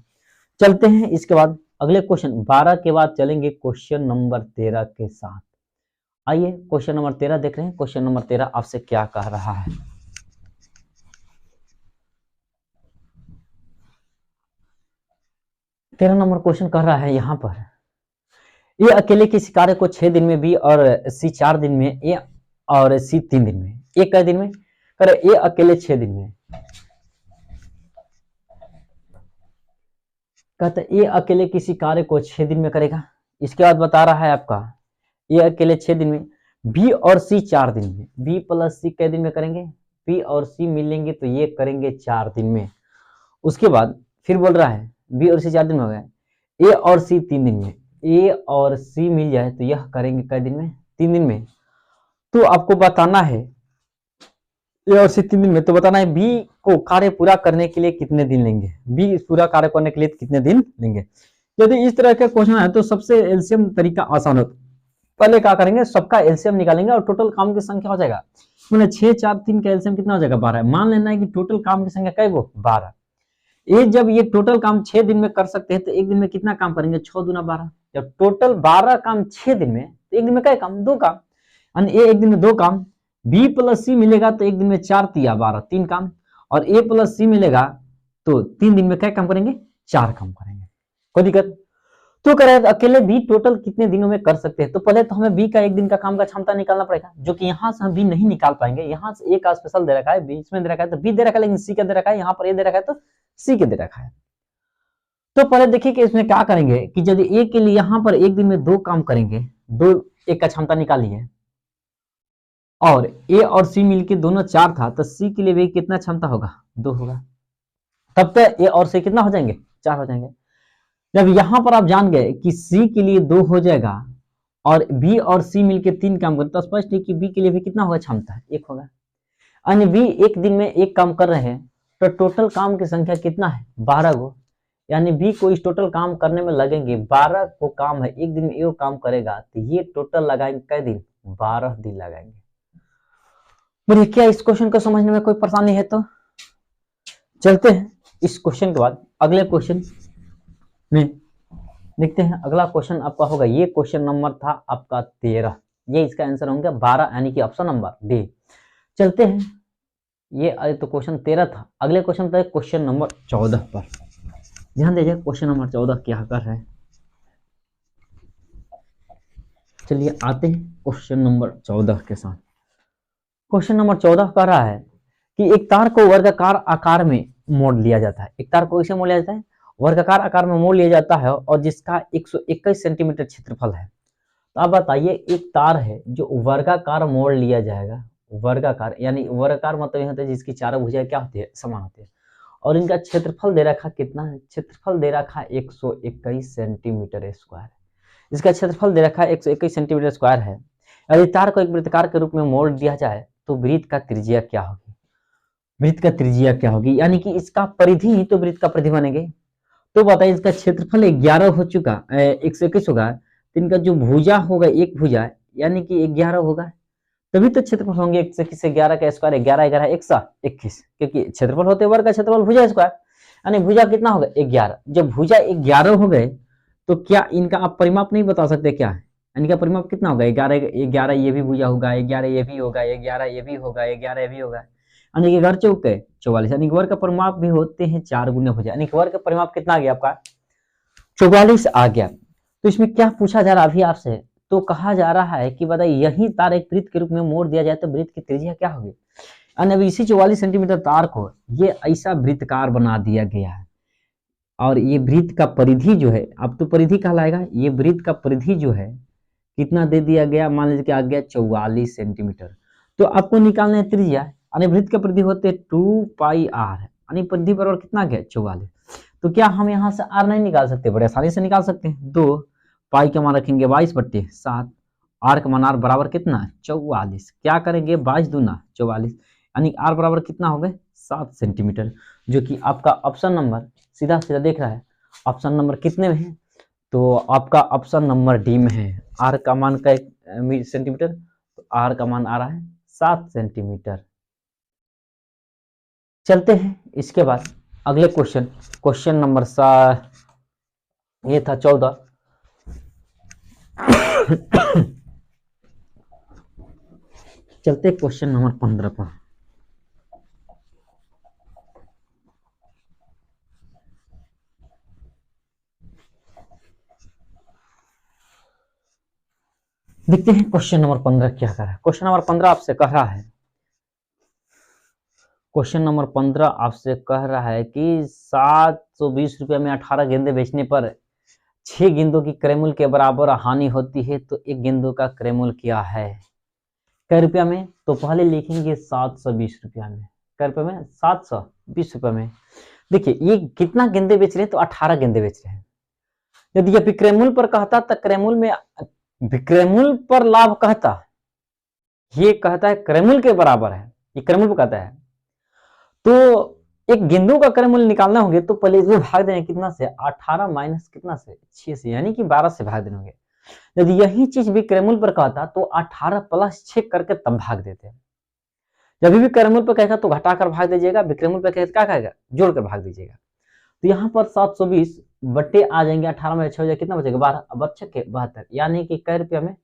चलते हैं इसके बाद अगले क्वेश्चन 12 के बाद चलेंगे क्वेश्चन नंबर 13 के साथ। आइए क्वेश्चन नंबर 13 देख रहे हैं, क्वेश्चन नंबर 13 आपसे क्या कह रहा है। तेरह नंबर क्वेश्चन कह रहा है यहाँ पर, ए अकेले किसी कार्य को 6 दिन में, बी और सी 4 दिन में, ए और सी 3 दिन में। ए कै दिन में करे, ए अकेले 6 दिन में, कहते ए अकेले किसी कार्य को 6 दिन में करेगा। इसके बाद बता रहा है आपका ए अकेले 6 दिन में, बी और सी 4 दिन में, बी प्लस सी कै दिन में करेंगे, बी और सी मिलेंगे तो ये करेंगे 4 दिन में। उसके बाद फिर बोल रहा है बी और सी 4 दिन में हो गया, ए और सी 3 दिन में, ए और सी मिल जाए तो यह करेंगे कै दिन में 3 दिन में। तो आपको बताना है ए और सी 3 दिन में, तो बताना है बी को कार्य पूरा करने के लिए कितने दिन लेंगे, बी पूरा कार्य करने के लिए कितने दिन लेंगे। यदि इस तरह का क्वेश्चन है तो सबसे एलसीएम तरीका आसान होता, पहले क्या करेंगे सबका एलसीएम निकालेंगे और टोटल काम की संख्या हो जाएगा, मैंने 6, 4, 3 का एलसीएम कितना हो जाएगा 12। मान लेना है कि टोटल काम की संख्या क्या है वो 12। ये जब ये टोटल काम 6 दिन में कर सकते हैं तो एक दिन में कितना काम करेंगे 6 दूना 12। जब टोटल 12 काम 6 दिन में, तो एक दिन में क्या काम 2 काम, यानी ए एक दिन में 2 काम, बी प्लस सी मिलेगा तो एक दिन में 4 तिया 12 3 काम, और ए प्लस सी मिलेगा तो 3 दिन में क्या काम करेंगे 4 काम करेंगे। कोई दिक्कत? तो कह रहे हैं अकेले बी टोटल कितने दिनों में कर सकते हैं, तो पहले तो हमें बी का एक दिन का काम का क्षमता निकालना पड़ेगा, जो कि यहाँ से हम बी नहीं निकाल पाएंगे। यहाँ से ए का स्पेशल दे रखा है, बीच में दे रखा है तो बी दे रखा है, लेकिन सी का दे रखा है, यहाँ पर ए दे रखा है तो सी के दे रखा है। तो पहले देखिए कि इसमें क्या करेंगे कि यदि ए के लिए यहाँ पर एक दिन में 2 काम करेंगे, 2 एक का क्षमता निकालिए, और ए और सी मिलके दोनों 4 था, तो सी के लिए भी कितना क्षमता होगा, 2 होगा। तब तक ए और सी कितना हो जाएंगे, 4 हो जाएंगे। जब यहां पर आप जान गए कि सी के लिए 2 हो जाएगा और बी और सी मिलके 3 काम करते, तो स्पष्ट है कि बी के लिए भी कितना होगा, क्षमता 1 होगा। अन्य बी एक दिन में 1 काम कर रहे हैं, तो टोटल काम की संख्या कितना है, 12 गो। यानी बी को इस टोटल काम करने में लगेंगे 12 को काम है, एक दिन में ये काम करेगा, तो ये टोटल लगाएंगे कै दिन, 12 दिन लगाएंगे। मुझे क्या इस क्वेश्चन को समझने में कोई परेशानी है? तो चलते हैं इस क्वेश्चन के बाद अगले क्वेश्चन में देखते हैं। अगला क्वेश्चन आपका होगा, ये क्वेश्चन नंबर था आपका 13, ये इसका आंसर होगा 12, यानी कि ऑप्शन नंबर डी। चलते हैं, ये तो क्वेश्चन 13 था। अगले क्वेश्चन था क्वेश्चन नंबर 14 पर ध्यान दीजिए। क्वेश्चन नंबर 14 क्या कर रहे हैं, चलिए आते हैं क्वेश्चन नंबर 14 के साथ। क्वेश्चन नंबर 14 कह रहा है कि एक तार को वर्गाकार आकार में मोड़ लिया जाता है। एक तार को इसे मोड़ लिया जाता है, वर्गाकार आकार में मोड़ लिया जाता है, और जिसका 121 सेंटीमीटर क्षेत्रफल है। तो आप बताइए, एक तार है जो वर्गाकार मोड़ लिया जाएगा, वर्गाकार यानी वर्गाकार मतलब होता है जिसकी चारों भुजाएं क्या होती है, समान होती है, और इनका क्षेत्रफल दे रखा कितना है, क्षेत्रफल दे रखा 121 सेंटीमीटर स्क्वायर। इसका क्षेत्रफल दे रखा 121 सेंटीमीटर स्क्वायर है। यदि तार को एक वृत्ताकार के रूप में मोड़ दिया जाए तो वृत्त का त्रिज्या क्या होगी, वृत्त का त्रिज्या क्या होगी, यानी कि इसका परिधि ही तो वृत्त का परिधि बनेगी। तो बताइए, इसका क्षेत्रफल 11 हो चुका, 121 होगा, तो इनका जो भुजा होगा, एक भुजा यानी कि 11 होगा, तभी तो क्षेत्रफल होंगे 121 से 11 का स्क्वायर, 11 11 121, क्योंकि क्षेत्रफल होते वर्ग का क्षेत्रफल भुजा स्क्वायर, यानी भुजा कितना होगा, 11। जब भुजा 11 हो गए तो क्या इनका आप परिमाप नहीं बता सकते क्या है, इनका परिमाप कितना होगा, 11 ये भी भुजा होगा, 11 ये भी होगा, 11 ये भी होगा, 11 ये भी होगा, यानी कि घर चौक 44, यानी वर्ग का परिमाप भी होते हैं 4 गुने भुजा, यानी वर्ग का परिमाप कितना आ गया आपका, 44 आ गया। तो इसमें क्या पूछा जा रहा है अभी आपसे, तो कहा जा रहा है कि बताइए, यही तार एक वृत्त के रूप में मोड़ दिया जाए तो वृत्त की त्रिज्या क्या होगी। अब इसी 44 सेंटीमीटर तार को ये ऐसा वृत्तकार बना दिया गया है, और ये वृत्त का परिधि जो है, अब तो परिधि कहलाएगा, ये वृत्त का परिधि जो है कितना दे दिया गया, मान लीजिए कि आ गया 44 सेंटीमीटर। तो आपको निकालना है त्रिज्या, यानी वृत्त का परिधि होते 2 पाई आर, यानी परिधि बराबर कितना गया, 44। तो क्या हम यहाँ से आर नहीं निकाल सकते, बड़े आसानी से निकाल सकते हैं। 2 पाई का मान रखेंगे 22/7, आर का मान आर बराबर कितना, 44। क्या करेंगे, 22 दूना 44, यानी आर बराबर कितना हो गए, 7 सेंटीमीटर, जो कि आपका ऑप्शन नंबर सीधा सीधा देख रहा है, ऑप्शन नंबर कितने में है, तो आपका ऑप्शन नंबर डी में है। आर का मान का सेंटीमीटर, तो आर का मान आ रहा है 7 सेंटीमीटर। चलते हैं इसके बाद अगले क्वेश्चन, क्वेश्चन नंबर ये था 14। चलते क्वेश्चन नंबर 15 पर। देखते हैं क्वेश्चन नंबर 15 क्या कर रहा है। क्वेश्चन नंबर 15 आपसे कह रहा है, क्वेश्चन नंबर 15 आपसे कह रहा है कि 720 रुपये में 18 गेंदे बेचने पर 6 गेंदों की क्रय मूल्य के बराबर हानि होती है, तो एक गेंदों का क्रय मूल्य क्या है, कै रुपया में, तो पहले लिखेंगे 720 रुपया में, कै रुपये में, 720 रुपये में। देखिए ये कितना गेंदे बेच रहे हैं, तो 18 गेंदे बेच रहे हैं। यदि ये विक्रय मूल्य पर कहता तो क्रय मूल्य में, विक्रय मूल्य पर लाभ कहता, ये कहता है क्रय मूल्य के बराबर है, ये क्रय मूल्य कहता है, तो एक गेंदों का क्रय मूल्य निकालना होगा, तो पहले इसमें भाग देंगे कितना से, 18 माइनस कितना से, 6 से, यानी कि 12 से भाग देंगे। यदि यही चीज भी क्रय मूल्य पर कहता तो 18 + 6 करके तब भाग देते हैं। जब भी क्रय मूल्य पर कहेगा तो घटाकर भाग दीजिएगा, विक्रय मूल्य पर कहेगा क्या कहेगा, जोड़कर भाग दीजिएगा। तो यहाँ पर 720 बट्टे आ जाएंगे, 18 में 6 हो जाएगा, कितना बचेगा, 12, अब 72, यानी कि कै रुपया में,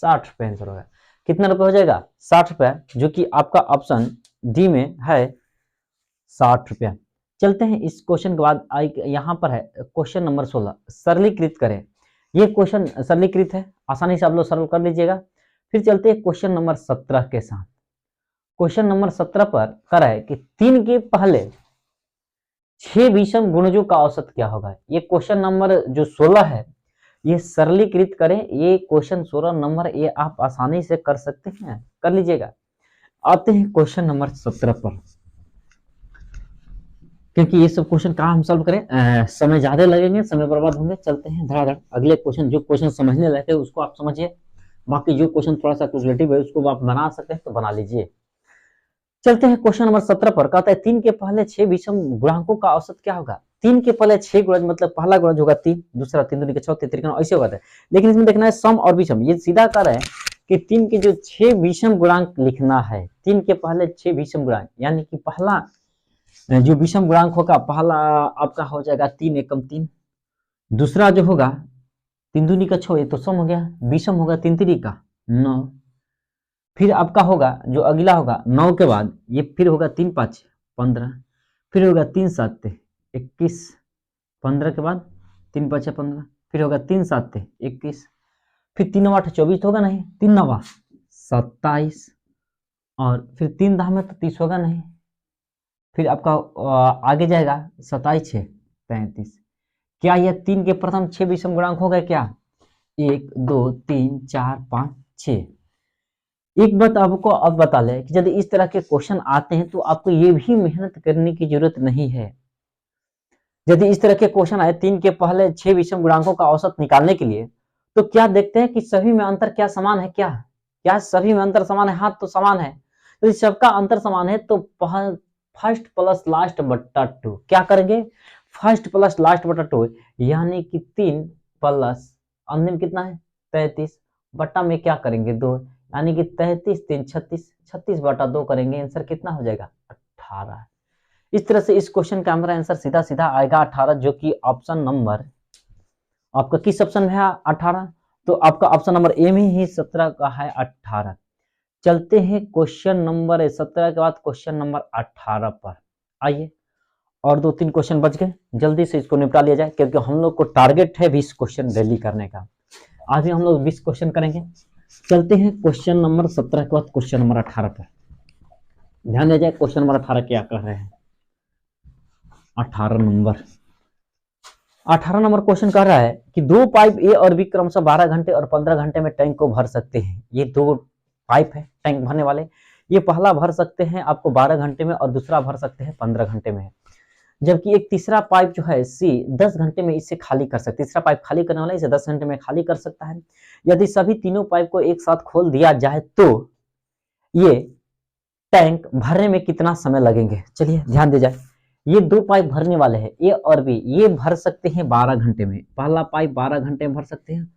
60 रुपये आंसर होगा। कितना रुपये हो जाएगा, 60 रुपया, जो कि आपका ऑप्शन डी में है 60 रुपया। चलते हैं इस क्वेश्चन के बाद यहाँ पर है क्वेश्चन नंबर 16, सरलीकृत करें। ये क्वेश्चन सरलीकृत है, आसानी से आप लोग सरल कर लीजिएगा। फिर चलते हैं क्वेश्चन नंबर 17 के साथ। क्वेश्चन नंबर 17 पर कर है कि 3 के पहले 6 विषम गुणजों का औसत क्या होगा। ये क्वेश्चन नंबर जो 16 है ये सरलीकृत करें। ये क्वेश्चन 16 नंबर ये आप आसानी से कर सकते हैं, कर लीजिएगा। आते हैं क्वेश्चन नंबर 17 पर, क्योंकि ये सब क्वेश्चन कहाँ हम सॉल्व करें, समय ज्यादा लगेंगे, समय बर्बाद होंगे। चलते हैं धड़ाधड़ अगले क्वेश्चन। जो क्वेश्चन समझने लायक है उसको आप समझिए, बाकी जो क्वेश्चन थोड़ा सा क्वेश्चन है उसको आप बना सकते हैं तो बना लीजिए। चलते हैं क्वेश्चन नंबर 17 पर। कहता है 3 के पहले 6 विषम गुणांकों का औसत क्या होगा। 3 के पहले 6 गुणज मतलब पहला गुणज होगा 3, दूसरा 3 दूनी के 6, त्रिकोण ऐसे होता है। लेकिन इसमें देखना है सम और विषम। ये सीधा कर रहा है कि 3 के जो 6 विषम गुणांक लिखना है। 3 के पहले 6 विषम गुणांक, यानी कि पहला जो विषम गुणांक होगा, पहला आपका हो जाएगा 3 एकम 3, दूसरा जो होगा 3 दूनी का 6, ये तो सम हो गया। विषम होगा 3 3 का 9, फिर आपका होगा जो अगला होगा 9 के बाद ये फिर होगा 3 5 15, फिर होगा 3 7 21, 15 के बाद 3 5 15, फिर होगा 3 7 21, फिर 3 8 24 होगा नहीं, 3 9 27, और फिर 3 10 में तो 30 होगा नहीं, फिर आपका आगे जाएगा 27 6 35। क्या यह 3 के प्रथम 6 विषम गुणांक हो गए क्या। 1 2 3 4 5 6। एक बात आपको अब बता ले कि यदि इस तरह के क्वेश्चन आते हैं तो आपको ये भी मेहनत करने की जरूरत नहीं है। यदि इस तरह के क्वेश्चन आए 3 के पहले 6 विषम गुणांकों का औसत निकालने के लिए, तो क्या देखते हैं कि सभी में अंतर क्या समान है। क्या सभी में अंतर समान है। हाँ तो समान है। यदि सबका अंतर समान है तो फर्स्ट प्लस लास्ट बट्टा 2 क्या करेंगे, फर्स्ट प्लस लास्ट बट्टा 2, यानी कि 3 प्लस अंतिम कितना है 33 बट्टा में क्या करेंगे 2, यानी कि 33 3 36, 36 बटा 2 करेंगे। आंसर कितना हो जाएगा 18। इस तरह से इस क्वेश्चन का हमारा आंसर सीधा सीधा आएगा 18, जो कि ऑप्शन नंबर आपका किस ऑप्शन में है 18, तो आपका ऑप्शन नंबर ए में ही 17 का है 18। चलते हैं क्वेश्चन नंबर 17 के बाद क्वेश्चन नंबर 18 पर। आइए, और 2-3 क्वेश्चन बच गए, जल्दी से इसको निपटा लिया जाए, क्योंकि हम लोग को टारगेट है 20 क्वेश्चन डेली करने का। आज भी हम लोग 20 क्वेश्चन करेंगे। चलते हैं क्वेश्चन नंबर 17 के बाद क्वेश्चन नंबर 18 पर। ध्यान दिया जाए क्वेश्चन नंबर 18 क्या कर रहे हैं। 18 नंबर क्वेश्चन कह रहा है कि 2 पाइप ए और बी क्रमशः 12 घंटे और 15 घंटे में टैंक को भर सकते हैं। ये 2 पाइप है टैंक भरने वाले। ये पहला भर सकते हैं आपको 12 घंटे में और दूसरा भर सकते हैं 15 घंटे में, जबकि एक तीसरा पाइप जो है सी 10 घंटे में इसे खाली कर सकता है। तीसरा पाइप खाली करने वाला इसे 10 घंटे में खाली कर सकता है। यदि सभी तीनों पाइप को एक साथ खोल दिया जाए तो ये टैंक भरने में कितना समय लगेंगे। चलिए ध्यान दिया जाए, ये 2 पाइप भरने वाले हैं ए और बी। ये भर सकते हैं 12 घंटे में। पहला पाइप 12 घंटे में भर सकते हैं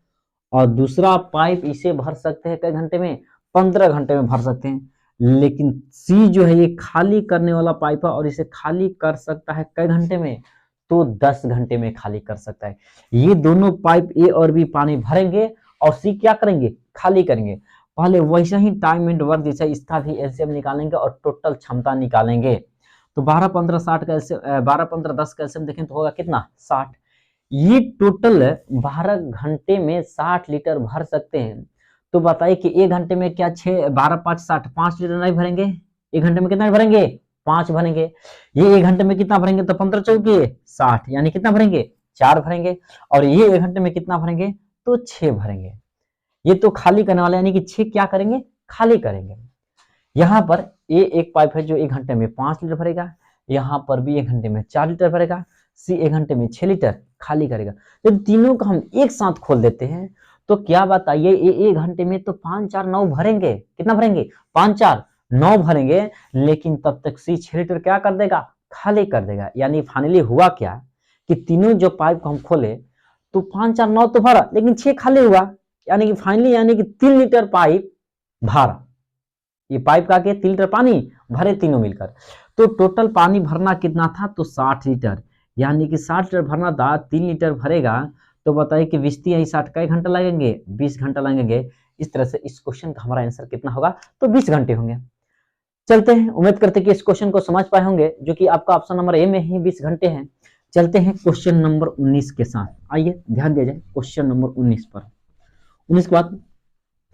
और दूसरा पाइप इसे भर सकते हैं कई घंटे में, 15 घंटे में भर सकते हैं। लेकिन सी जो है ये खाली करने वाला पाइप है और इसे खाली कर सकता है कई घंटे में, तो 10 घंटे में खाली कर सकता है। ये दोनों पाइप ए और बी पानी भरेंगे और सी क्या करेंगे खाली करेंगे। पहले वैसे ही टाइम एंड वर्क जैसा इसका भी एलसीएम निकालेंगे और टोटल क्षमता निकालेंगे। तो 12 15 60 का एलसीएम, 12 15 10 का एलसीएम देखें तो होगा कितना 60। ये टोटल 12 घंटे में 60 लीटर भर सकते हैं। तो बताइए कि 1 घंटे में क्या 6 12 5 60 5 लीटर नहीं भरेंगे। 1 घंटे में कितना भरेंगे 5 भरेंगे। ये 1 घंटे में कितना भरेंगे तो 15 चौके 60, यानी कितना भरेंगे 4 भरेंगे। और ये 1 घंटे में कितना भरेंगे तो 6 भरेंगे। ये तो खाली करने वाले, यानी कि 6 क्या करेंगे खाली करेंगे। यहाँ पर ए एक पाइप है जो 1 घंटे में 5 लीटर भरेगा, यहाँ पर भी 1 घंटे में 4 लीटर भरेगा, सी 1 घंटे में 6 लीटर खाली करेगा। जब तीनों को हम एक साथ खोल देते हैं तो क्या बताइए ये 1 घंटे में तो 5 4 9 भरेंगे। कितना भरेंगे 5 4 9 भरेंगे, लेकिन तब तक सी 6 लीटर क्या कर देगा खाली कर देगा। यानी फाइनली हुआ क्या कि तीनों जो पाइप को हम खोले तो 5 4 9 तो भरा लेकिन 6 खाली हुआ, यानी कि फाइनली यानी कि 3 लीटर पाइप भरा। ये पाइप का के 3 लीटर पानी भरे तीनों मिलकर। तो टोटल पानी भरना कितना था तो 60 लीटर, यानी कि 60 लीटर भरना था, 3 लीटर भरेगा तो बताइए कि 20 यही 60 कई घंटा लगेंगे 20 घंटा लगेंगे। इस तरह से इस क्वेश्चन का हमारा आंसर कितना होगा तो 20 घंटे होंगे। चलते हैं, उम्मीद करते हैं कि इस क्वेश्चन को समझ पाए होंगे, जो कि आपका ऑप्शन नंबर ए में ही 20 घंटे हैं। चलते हैं क्वेश्चन नंबर 19 के साथ। आइए ध्यान दिया जाए क्वेश्चन नंबर 19 पर। 19 के बाद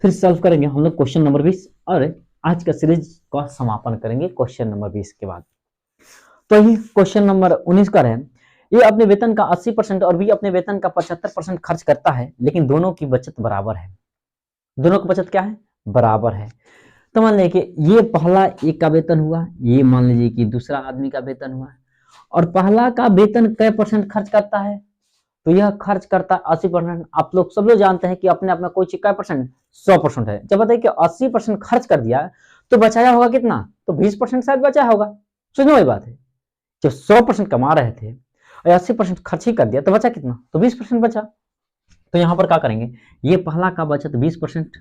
फिर सॉल्व करेंगे हम लोग क्वेश्चन नंबर 20 और आज का सीरीज का समापन करेंगे क्वेश्चन नंबर 20 के बाद। तो ये क्वेश्चन नंबर 19 का है, ये अपने वेतन का 80% और भी अपने वेतन का 75% खर्च करता है, लेकिन दोनों की बचत बराबर है। दोनों की बचत क्या है? बराबर है। तो मान लीजिए कि ये पहला एक का वेतन हुआ, ये मान लीजिए कि दूसरा आदमी का वेतन हुआ, और पहला का वेतन कै % खर्च करता है? तो यह खर्च करता है 80%। आप लोग सब लोग जानते हैं कि अपने आप में कोई चीज कै %? 100% है। जब बताइए कि 80% खर्च कर दिया तो बचाया होगा कितना? तो 20% शायद बचाया होगा। सुनो ये बात है, जब 100% कमा रहे थे और 80% खर्च ही कर दिया तो बचा कितना? तो 20% बचा। तो यहाँ पर क्या करेंगे, ये पहला का बचत 20%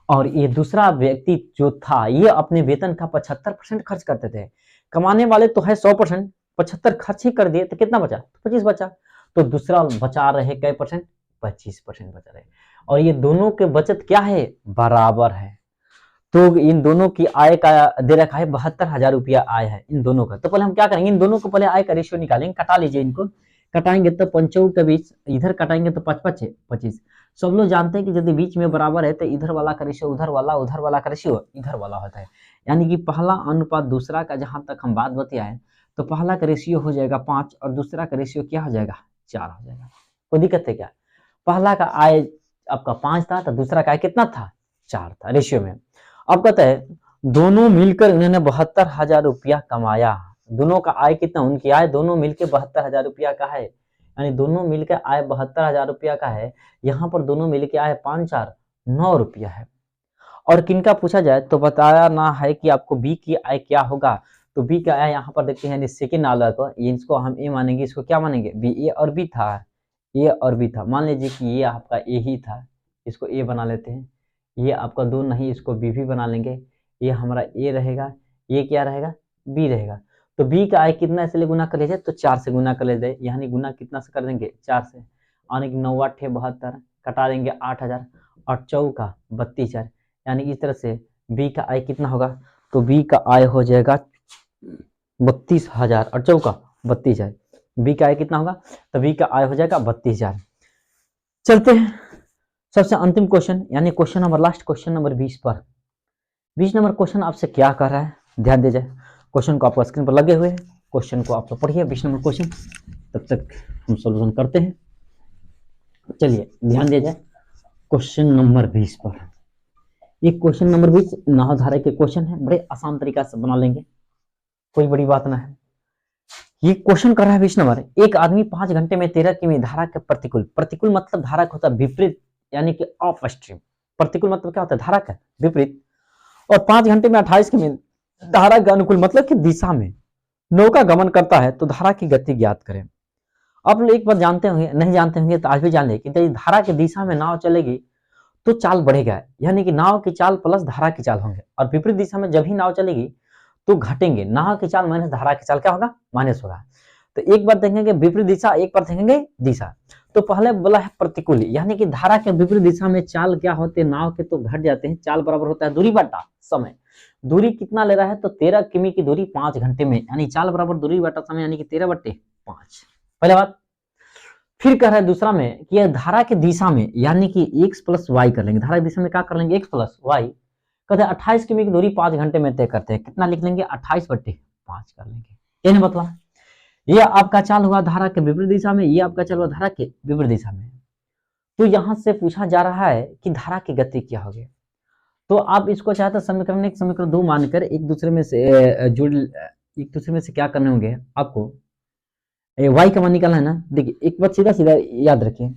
और ये दूसरा व्यक्ति जो था ये अपने वेतन का 75% खर्च करते थे। कमाने वाले तो है 100%, 75 खर्च ही कर दिए तो कितना बचा? 25 बचा। तो दूसरा बचा रहे कै %? 25% बचा रहे। और ये दोनों के बचत क्या है? बराबर है। तो इन दोनों की आय का दे रखा है 72,000 रुपया आय है इन दोनों का। तो पहले हम क्या करेंगे, इन दोनों को पहले आय का रेशियो निकालेंगे। कटा लीजिए इनको, कटाएंगे तो पंचों के बीच इधर कटाएंगे तो 5 × 5 = 25। सब लोग जानते हैं कि यदि बीच में बराबर है तो इधर वाला का रेशियो उधर वाला का रेशियो इधर वाला होता है। यानी कि पहला अनुपात दूसरा का जहां तक हम बात बतियाए तो पहला का रेशियो हो जाएगा 5 और दूसरा का रेशियो क्या हो जाएगा? 4 हो जाएगा। कोई दिक्कत है क्या? पहला का आय आपका 5 था तो दूसरा का आय कितना था? 4 था रेशियो में। अब कहते हैं दोनों मिलकर उन्होंने 72,000 रुपया कमाया। दोनों का आय कितना? उनकी आय दोनों मिलकर 72,000 रुपया का है। यानी दोनों मिलकर आय 72,000 रुपया का है। यहाँ पर दोनों मिलकर आय 5 × 4 = 9 रुपया है। और किनका पूछा जाए तो बताया ना है कि आपको बी की आय क्या होगा। तो बी का आय यहाँ पर देखते हैं सेकेंड वाला को, इसको हम ए मानेंगे, इसको क्या मानेंगे? बी। ए और बी था, ए और बी था। मान लीजिए कि ये आपका ए ही था, इसको ए बना लेते हैं। ये आपका 2 नहीं, इसको बी भी बना लेंगे। ये हमारा ए रहेगा, ये क्या रहेगा? बी रहेगा। तो बी का आय कितना इसलिए गुना कर लीजिए तो 4 से गुना कर लेते, यानी गुना कितना से कर देंगे? 4 से। यानी कि 9 × 8 = 72, कटा देंगे 8,000 और 4 का 32,000। यानी इस तरह से बी का आय कितना होगा? तो बी का आय हो जाएगा 32,000 और 4 का 32,000। बी का आय कितना होगा? तो बी का आय हो जाएगा 32,000। चलते हैं सबसे अंतिम क्वेश्चन, यानी question number last, question number 20 पर। 20 नंबर क्वेश्चन आपसे क्या कर रहा है, ध्यान दीजिए। क्वेश्चन को आपको स्क्रीन पर लगे हुए हैं, क्वेश्चन को आप पढ़िए 20 नंबर क्वेश्चन, तब तक हम सॉल्यूशन करते हैं। चलिए ध्यान दिया जाए क्वेश्चन नंबर 20 पर। ये क्वेश्चन नंबर 20 नावधारा के क्वेश्चन है, बड़े आसान तरीका से बना लेंगे, कोई बड़ी बात ना है। ये क्वेश्चन कर रहा है 20 नंबर, एक आदमी 5 घंटे में 13 किमी धारा के प्रतिकूल, प्रतिकूल मतलब धारा का होता है विपरीत, यानी कि ऑफ स्ट्रीम। प्रतिकूल मतलब क्या होता है? धारा का विपरीत। और 5 घंटे में 28 किमी धारा के अनुकूल मतलब कि दिशा में नौका गमन करता है तो धारा की गति ज्ञात करें। आप लोग एक बात जानते होंगे, नहीं जानते होंगे तो आज भी जान ले कि धारा की दिशा में नाव चलेगी तो चाल बढ़ेगा, यानी कि नाव की चाल प्लस धारा की चाल होंगे। और विपरीत दिशा में जब ही नाव चलेगी तो घटेंगे, नाव की चाल माइनस धारा की चाल क्या होगा? माइनस होगा। तो एक बार देखेंगे विपरीत दिशा, एक बार देखेंगे दिशा। तो पहले बोला है प्रतिकूल, यानी कि धारा के विपरीत दिशा में चाल क्या होते हैं? नाव के तो घट जाते हैं। चाल बराबर होता है दूरी बटा समय। दूरी कितना ले रहा है? तो 13 किमी की दूरी 5 घंटे में, यानी चाल बराबर दूरी बटा समय, यानी कि 13/5। पहले बात। फिर कह रहा है दूसरा में कि धारा के दिशा में, यानी कि x + y कर लेंगे। धारा की दिशा में क्या कर लेंगे? x + y। कहते हैं 28 किमी की दूरी 5 घंटे में तय करते हैं, कितना लिख लेंगे? 28/5 कर लेंगे। ये मतलब ये आपका चाल हुआ धारा के विपरीत दिशा में, ये आपका चाल हुआ धारा के विपरीत दिशा में। तो यहां से पूछा जा रहा है कि धारा की गति क्या होगी। तो आप इसको चाहे तो समीकरण 1 समीकरण 2 मानकर एक दूसरे में से क्या करने होंगे आपको? y का मान निकालना है ना। देखिए एक बात सीधा सीधा याद रखिए,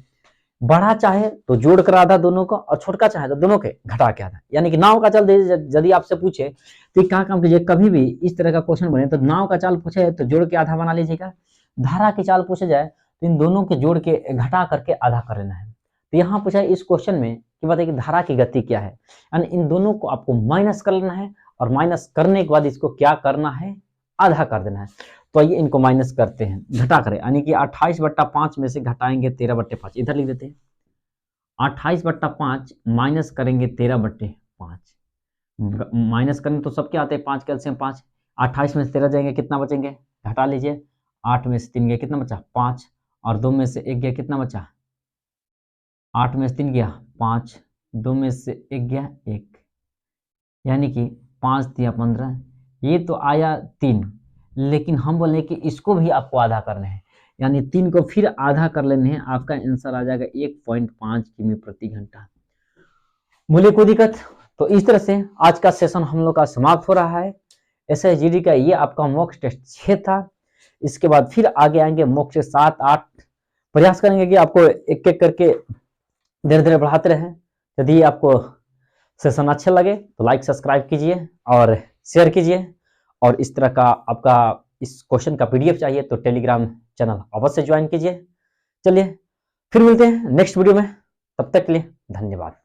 बड़ा चाहे तो जोड़ कर आधा दोनों को, और छोटका चाहे तो दोनों के घटा के आधा। यानी कि नाव का चाल यदि आपसे पूछे तो क्या काम कीजिए, कभी भी इस तरह का क्वेश्चन बने तो नाव का चाल पूछे तो जोड़ के आधा बना लीजिएगा। धारा की चाल पूछे जाए तो इन दोनों के जोड़ के घटा करके आधा कर लेना है। तो यहाँ पूछा है इस क्वेश्चन में कि बताइए कि धारा की गति क्या है, यानी इन दोनों को आपको माइनस कर लेना है, और माइनस करने के बाद इसको क्या करना है? आधा कर देना है। तो आइए इनको माइनस करते हैं, घटा करें, यानी कि 28/5 में से घटाएंगे 13/5, इधर लिख देते हैं। 28/5 माइनस करेंगे 13/5, माइनस करेंगे तो सब क्या आते हैं, 5 कैल्शियम 5, 28 में से 13 जाएंगे, कितना बचेंगे, घटा लीजिए, 8 में से 3 गया, कितना बचा 5, और 2 में से 1 गया, कितना बचा, 8 में से 3 गया 5, 2 में से 1 गया 1, यानी कि 5 दिया 15, ये तो आया 3, लेकिन हम बोले कि इसको भी आपको आधा करना है, यानी 3 को फिर आधा कर लेने हैं, आपका आंसर आ जाएगा 1.5 किमी प्रति घंटा। बोले कोई दिक्कत? तो इस तरह से आज का सेशन हम लोग का समाप्त हो रहा है। एसएसजीडी का ये आपका मॉक टेस्ट 6 था। इसके बाद फिर आगे आएंगे मॉक टेस्ट 7, 8। प्रयास करेंगे कि आपको एक एक करके धीरे धीरे बढ़ाते रहें। यदि आपको सेशन अच्छे लगे तो लाइक सब्सक्राइब कीजिए और शेयर कीजिए, और इस तरह का आपका इस क्वेश्चन का पीडीएफ चाहिए तो टेलीग्राम चैनल अवश्य ज्वाइन कीजिए। चलिए फिर मिलते हैं नेक्स्ट वीडियो में, तब तक के लिए धन्यवाद।